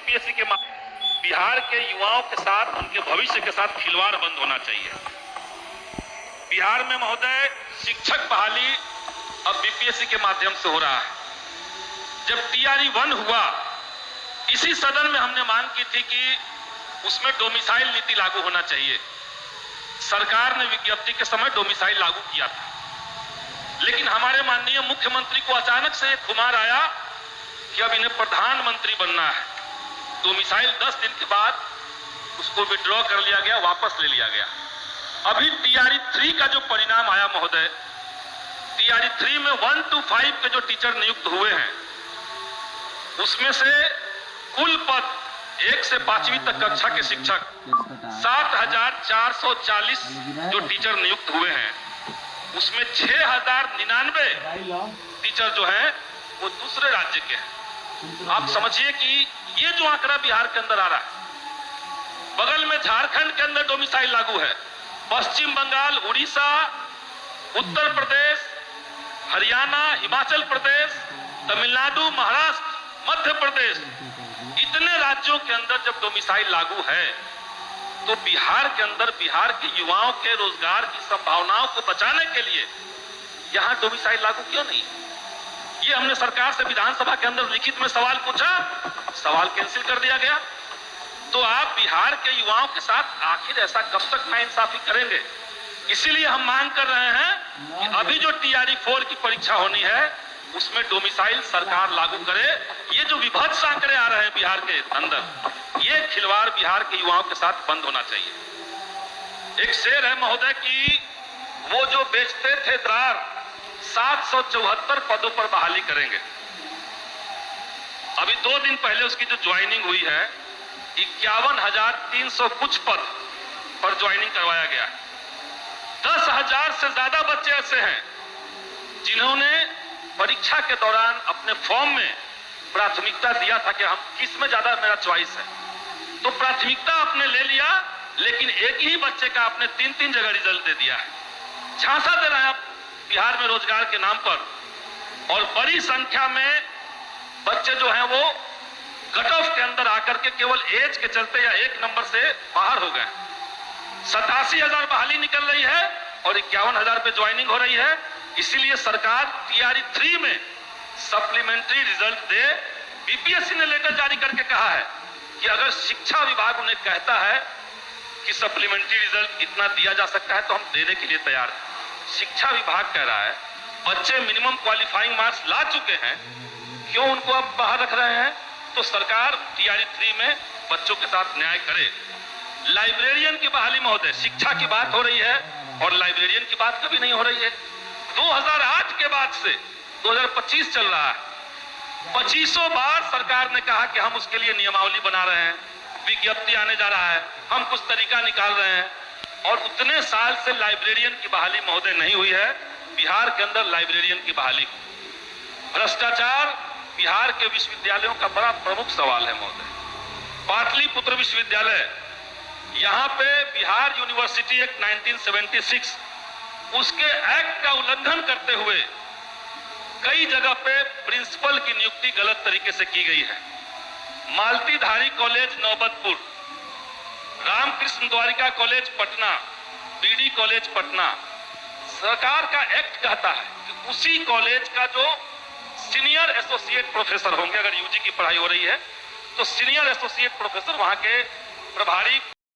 BPSC के बिहार के युवाओं के साथ, उनके भविष्य के साथ खिलवाड़ बंद होना चाहिए। बिहार में महोदय शिक्षक बहाली अब बीपीएससी के माध्यम से हो रहा है। जब टीआरई 1 हुआ, इसी सदन में हमने मांग की थी कि उसमें डोमिसाइल नीति लागू होना चाहिए। सरकार ने विज्ञप्ति के समय डोमिसाइल लागू किया था, लेकिन हमारे माननीय मुख्यमंत्री को अचानक से एक खुमार आया कि अब इन्हें प्रधानमंत्री बनना है। डोमिसाइल 10 दिन के बाद उसको विड्रॉ कर लिया गया, वापस ले लिया गया। अभी टीआरई 3 का जो परिणाम आया महोदय, टीआरई 3 में 1 to 5 के जो टीचर नियुक्त हुए हैं, उसमें से कुल पद 1 से 5वीं तक कक्षा के शिक्षक 7,440 जो टीचर नियुक्त हुए हैं, उसमें 6,099 टीचर जो हैं वो दूसरे राज्य के हैं। आप समझिए कि ये जो आंकड़ा बिहार के अंदर आ रहा है, बगल में झारखंड के अंदर डोमिसाइल लागू है, पश्चिम बंगाल, उड़ीसा, उत्तर प्रदेश, हरियाणा, हिमाचल प्रदेश, तमिलनाडु, महाराष्ट्र, मध्य प्रदेश, इतने राज्यों के अंदर जब डोमिसाइल लागू है, तो बिहार के अंदर बिहार के युवाओं के रोजगार की संभावनाओं को बचाने के लिए यहां डोमिसाइल लागू क्यों नहीं? ये हमने सरकार से विधानसभा के अंदर लिखित में सवाल पूछा, सवाल कैंसिल कर दिया गया। तो आप बिहार के युवाओं के साथ आखिर ऐसा कब तक नाइंसाफी करेंगे? इसीलिए हम मांग कर रहे हैं कि अभी जो टीआरई 4 की परीक्षा होनी है, उसमें डोमिसाइल सरकार लागू करे। ये जो विभत्स आंकड़े आ रहे हैं बिहार के अंदर, ये खिलवाड़ बिहार के युवाओं के साथ बंद होना चाहिए। एक शेर है महोदय कि वो जो बेचते थे द्रार 774 पदों पर बहाली करेंगे। अभी 2 दिन पहले उसकी जो ज्वाइनिंग हुई है, 51,300 कुछ पद पर ज्वाइनिंग करवाया गया है। 10,000 से ज्यादा बच्चे ऐसे हैं जिन्होंने परीक्षा के दौरान अपने फॉर्म में प्राथमिकता दिया था कि हम किस में ज्यादा मेरा चॉइस है, तो प्राथमिकता आपने ले लिया, लेकिन एक ही बच्चे का आपने 3-3 जगह रिजल्ट दे दिया है। झांसा दे रहे हैं आप बिहार में रोजगार के नाम पर, और बड़ी संख्या में बच्चे जो हैं वो कट ऑफ के अंदर आकर के केवल एज के चलते या 1 नंबर से बाहर हो गए। 87,000 बहाली निकल रही है और 51,000 पे ज्वाइनिंग हो रही है। इसीलिए सरकार टीआरई 3 में सप्लीमेंट्री रिजल्ट दे। बीपीएससी ने लेटर जारी करके कहा है कि अगर शिक्षा विभाग उन्हें कहता है कि सप्लीमेंट्री रिजल्ट इतना दिया जा सकता है तो हम देने के लिए तैयार हैं। शिक्षा विभाग कह रहा है बच्चे मिनिमम क्वालिफाइंग मार्क्स ला चुके हैं, क्यों उनको अब बाहर रख रहे हैं? तो सरकार टीआरई 3 में बच्चों के साथ न्याय करे। लाइब्रेरियन की बहाली महोदय, शिक्षा की बात हो रही है और लाइब्रेरियन की बात कभी नहीं हो रही है। 2008 के बाद से 2025 चल रहा है, 25 बार सरकार ने कहा कि हम उसके लिए नियमावली बना रहे हैं, विज्ञप्ति आने जा रहा है, हम कुछ तरीका निकाल रहे हैं, और उतने साल से लाइब्रेरियन की बहाली महोदय नहीं हुई है। बिहार के अंदर लाइब्रेरियन की बहाली, भ्रष्टाचार बिहार के विश्वविद्यालयों का बड़ा प्रमुख सवाल है महोदय। पाटलिपुत्र विश्वविद्यालय, यहां पे बिहार यूनिवर्सिटी एक्ट 1976, उसके एक्ट का उल्लंघन करते हुए कई जगह पे प्रिंसिपल की नियुक्ति गलत तरीके से की गई है। Maltidhari college Naubatpur, Ramkrishna Dwarika college Patna, BD college Patna, सरकार का एक्ट कहता है कि उसी कॉलेज का जो सीनियर एसोसिएट प्रोफेसर होंगे, अगर यूजी की पढ़ाई हो रही है तो सीनियर एसोसिएट प्रोफेसर वहां के प्रभारी